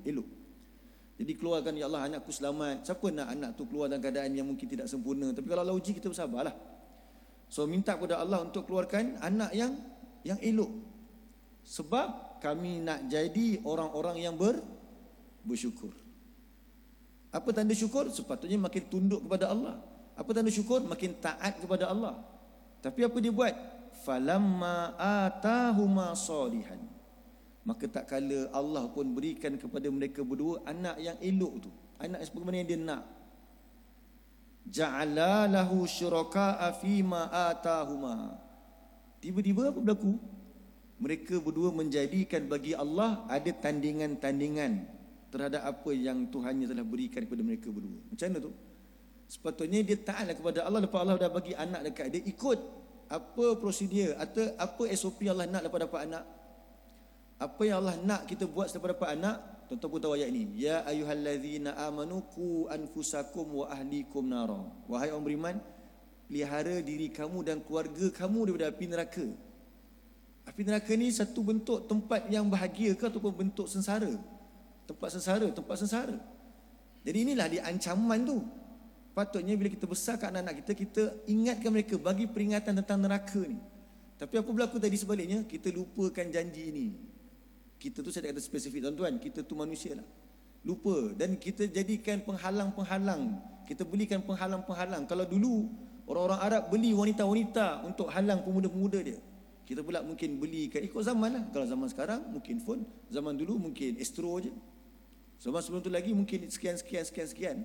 A: Jadi keluarkan, ya Allah anakku selamat. Siapa nak anak tu keluar dalam keadaan yang mungkin tidak sempurna? Tapi kalau Allah uji, kita bersabarlah. So minta kepada Allah untuk keluarkan anak yang elok. Sebab kami nak jadi orang-orang yang bersyukur. Apa tanda syukur? Sepatutnya makin tunduk kepada Allah. Apa tanda syukur? Makin taat kepada Allah. Tapi apa dia buat? Falamma atahuma salihan, maka tak kala Allah pun berikan kepada mereka berdua anak yang elok tu, anak yang sebagaimana yang dia nak. Ja'ala lahu syuraka'a fima atahuma. Tiba-tiba apa berlaku? Mereka berdua menjadikan bagi Allah ada tandingan-tandingan terhadap apa yang Tuhannya telah berikan kepada mereka berdua. Macam mana tu? Sepatutnya dia taatlah kepada Allah. Lepas Allah dah bagi anak dekat dia, ikut apa prosedur atau apa SOP Allah nak lepas dapat anak. Apa yang Allah nak kita buat selepas dapat anak. Tuan-tuan pun tahu ayat ni, ya ayyuhallazina amanu qu anfusakum wa ahlikum nara. Wahai orang beriman, pelihara diri kamu dan keluarga kamu daripada api neraka. Api neraka ni satu bentuk tempat yang bahagia ke ataupun bentuk sengsara? Tempat sengsara. Jadi inilah dia ancaman tu. Patutnya bila kita besarkan anak-anak kita, kita ingatkan mereka, bagi peringatan tentang neraka ni. Tapi apa berlaku tadi sebaliknya? Kita lupakan janji ini. Kita tu saya kata spesifik tuan-tuan, kita tu manusia lah. Lupa, dan kita jadikan penghalang-penghalang. Kita belikan penghalang-penghalang. Kalau dulu orang-orang Arab beli wanita-wanita untuk halang pemuda-pemuda dia, kita pula mungkin belikan ikut zaman lah. Kalau zaman sekarang mungkin phone, zaman dulu mungkin Astro je. Zaman sebelum tu lagi mungkin sekian.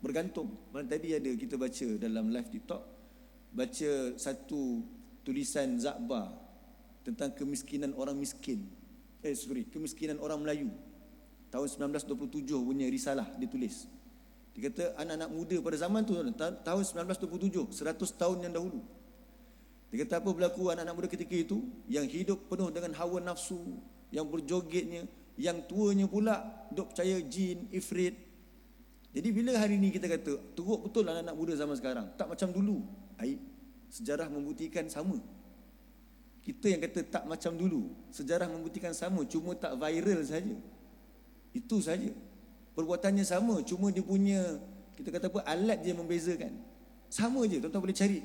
A: Bergantung. Malam tadi ada kita baca dalam live TikTok, baca satu tulisan Zakbar tentang kemiskinan orang miskin. Kemiskinan orang Melayu. Tahun 1927 punya risalah dia tulis. Dia kata anak-anak muda pada zaman tu, tahun 1927, 100 tahun yang dahulu. Dia kata apa berlaku anak-anak muda ketika itu, yang hidup penuh dengan hawa nafsu, yang berjogetnya, yang tuanya pula duk percaya jin, ifrit. Jadi bila hari ni kita kata teruk betul anak-anak muda zaman sekarang, tak macam dulu. Sejarah membuktikan sama. Kita yang kata tak macam dulu, sejarah membuktikan sama, cuma tak viral saja. Itu saja. Perbuatannya sama, cuma dia punya, kita kata apa, alat je membezakan. Sama je, tuan-tuan boleh cari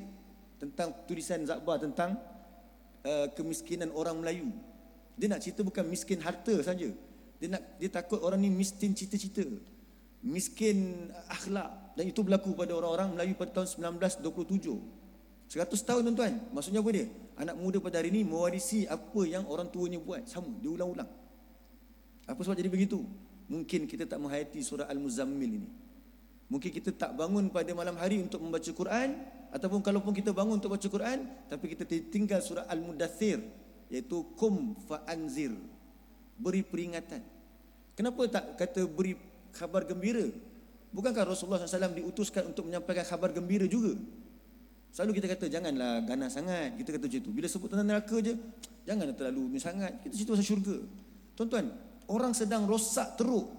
A: tentang tulisan Zakbar tentang kemiskinan orang Melayu. Dia nak cerita bukan miskin harta saja. Dia takut orang ni miskin cita-cita, miskin akhlak. Dan itu berlaku pada orang-orang Melayu pada tahun 1927. 100 tahun tuan-tuan. Maksudnya apa dia? Anak muda pada hari ini mewarisi apa yang orang tuanya buat. Sama, diulang-ulang. Apa sebab jadi begitu? Mungkin kita tak menghayati surah Al-Muzammil ini. Mungkin kita tak bangun pada malam hari untuk membaca Quran, ataupun kalaupun kita bangun untuk baca Quran, tapi kita tinggal surah Al-Mudaththir, iaitu Qum fa'anzir, beri peringatan. Kenapa tak kata beri khabar gembira? Bukankah Rasulullah SAW diutuskan untuk menyampaikan khabar gembira juga? Selalu kita kata janganlah ganas sangat. Kita kata macam tu. Bila sebut tentang neraka je, janganlah terlalu sangat. Kita cerita pasal syurga. Tuan-tuan, orang sedang rosak teruk.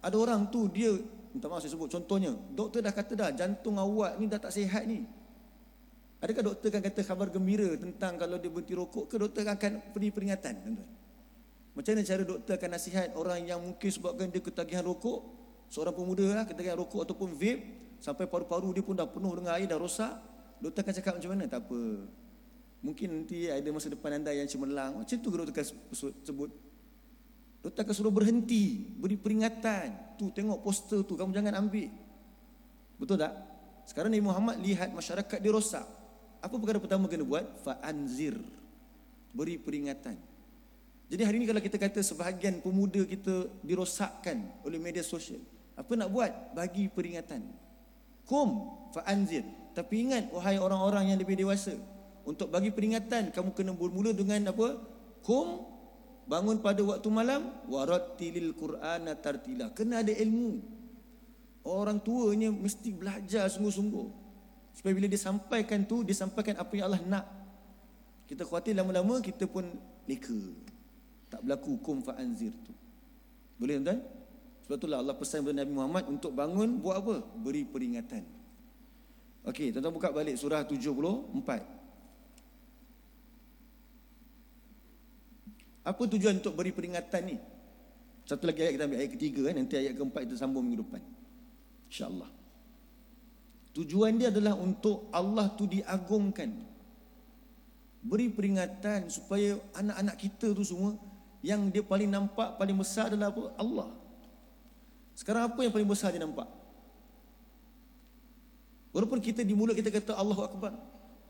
A: Ada orang tu dia, minta maaf saya sebut contohnya, doktor dah kata dah jantung awak ni dah tak sihat ni. Adakah doktor akan kata khabar gembira tentang kalau dia berhenti rokok ke doktor akan beri peringatan, tuan-tuan? Macam mana cara doktor akan nasihat orang yang mungkin sebabkan dia ketagihan rokok, seorang pemuda lah, ketagihan rokok ataupun vape, sampai paru-paru dia pun dah penuh dengan air, dah rosak. Doktor akan cakap macam mana? Tak apa, mungkin nanti ada masa depan anda yang cemerlang. Macam tu doktor akan sebut. Doktor akan suruh berhenti, beri peringatan. Tu tengok poster tu, kamu jangan ambil. Betul tak? Sekarang Nabi Muhammad lihat masyarakat dia rosak. Apa perkara pertama kena buat? Fa'anzir, beri peringatan. Jadi hari ini kalau kita kata sebahagian pemuda kita dirosakkan oleh media sosial, apa nak buat? Bagi peringatan. Kum fa'anzir. Tapi ingat wahai orang-orang yang lebih dewasa, untuk bagi peringatan kamu kena bermula dengan apa? Kum, bangun pada waktu malam, warattilil Qur'ana tartila. Kena ada ilmu. Orang tuanya mesti belajar sungguh-sungguh, supaya bila dia sampaikan tu, dia sampaikan apa yang Allah nak. Kita khawatir lama-lama kita pun leka, tak berlaku kum fa'anzir tu. Boleh tuan-tuan? Sebab itulah Allah pesan kepada Nabi Muhammad untuk bangun buat apa? Beri peringatan. Okey, tuan-tuan buka balik surah 74. Apa tujuan untuk beri peringatan ni? Satu lagi ayat, kita ambil ayat ketiga kan, nanti ayat keempat kita sambung minggu depan, InsyaAllah. Tujuan dia adalah untuk Allah tu diagungkan. Beri peringatan supaya anak-anak kita tu semua, yang dia paling nampak, paling besar adalah apa? Allah. Sekarang apa yang paling besar dia nampak? Walaupun kita di mulut kita kata Allahu Akbar,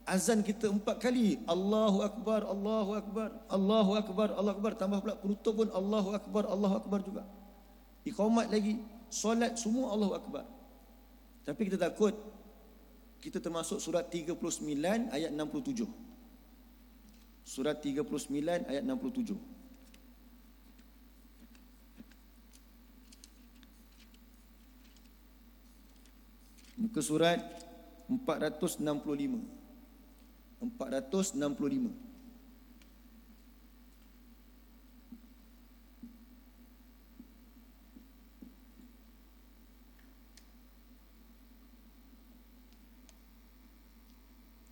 A: azan kita 4 kali, Allahu Akbar, Allahu Akbar, Allahu Akbar, Allahu Akbar, tambah pula penutup pun Allahu Akbar, Allahu Akbar juga. Iqamat lagi, solat semua Allahu Akbar. Tapi kita takut kita termasuk surat 39 ayat 67. Surat 39 ayat 67. Muka surat 465. 465.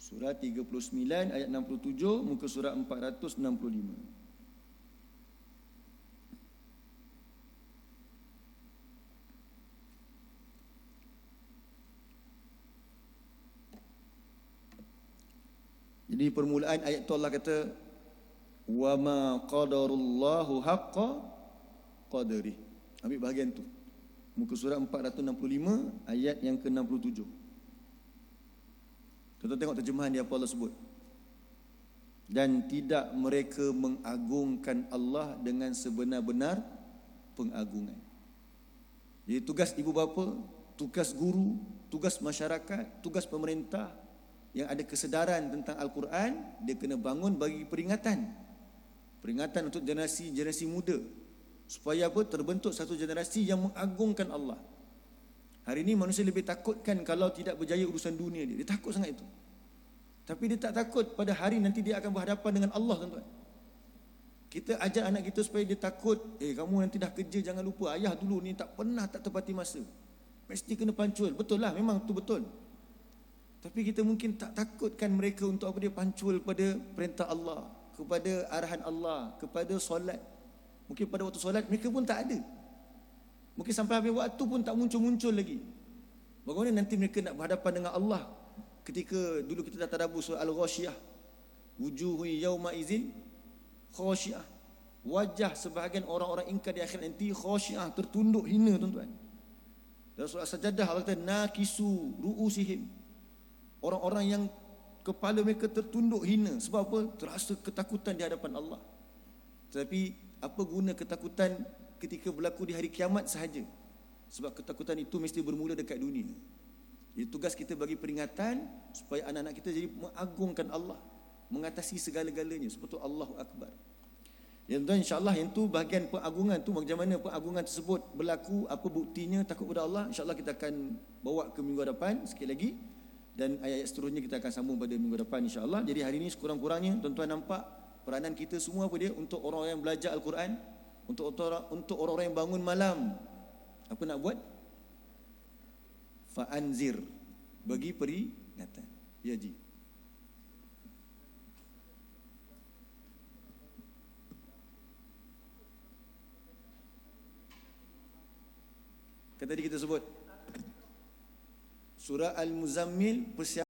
A: Surah 39 ayat 67, muka surat 465. Jadi permulaan ayat tu Allah kata, wa ma qadarullahu haqqa qadri. Ambil bahagian tu, muka surat 465 ayat yang ke-67. Kita tengok terjemahan dia, apa Allah sebut. Dan tidak mereka mengagungkan Allah dengan sebenar-benar pengagungan. Jadi tugas ibu bapa, tugas guru, tugas masyarakat, tugas pemerintah yang ada kesedaran tentang Al-Quran, dia kena bangun bagi peringatan. Peringatan untuk generasi muda, supaya apa? Terbentuk satu generasi yang mengagungkan Allah. Hari ini manusia lebih takutkan kalau tidak berjaya urusan dunia dia. Dia takut sangat itu. Tapi dia tak takut pada hari nanti dia akan berhadapan dengan Allah, tuan-tuan. Kita ajar anak kita supaya dia takut, kamu nanti dah kerja jangan lupa, ayah dulu ni tak pernah tak tepati masa, mesti kena pancul. Betul lah, memang tu betul. Tapi kita mungkin tak takutkan mereka untuk apa? Dia pancul pada perintah Allah, kepada arahan Allah, kepada solat. Mungkin pada waktu solat mereka pun tak ada. Mungkin sampai habis waktu pun tak muncul-muncul lagi. Bagaimana nanti mereka nak berhadapan dengan Allah? Ketika dulu kita dah tadabbur surah Al-Ghashiyah, wujuhu yawma izin khasyiah. Wajah sebahagian orang-orang ingkar di akhir nanti khasyiah, tertunduk hina, tuan-tuan. Dalam surah Sajadah Allah kata nakisu ru'usihim. Orang-orang yang kepala mereka tertunduk hina. Sebab apa? Terasa ketakutan di hadapan Allah. Tetapi apa guna ketakutan ketika berlaku di hari kiamat sahaja? Sebab ketakutan itu mesti bermula dekat dunia. Jadi tugas kita bagi peringatan supaya anak-anak kita jadi mengagungkan Allah, mengatasi segala-galanya. Sebab itu Allahu Akbar. Yang tu insya-Allah, yang tu bahagian pengagungan tu, macam mana pengagungan tersebut berlaku, apa buktinya takut kepada Allah, insya-Allah kita akan bawa ke minggu depan sikit lagi, dan ayat-ayat seterusnya kita akan sambung pada minggu depan insya-Allah. Jadi hari ini sekurang-kurangnya tuan-tuan nampak peranan kita semua apa dia? Untuk orang yang belajar Al-Quran, untuk orang-orang yang bangun malam. Apa nak buat? Fa'anzir, bagi peringatan. Ya Ji. Kan tadi kita sebut surah Al-Muzammil persiapan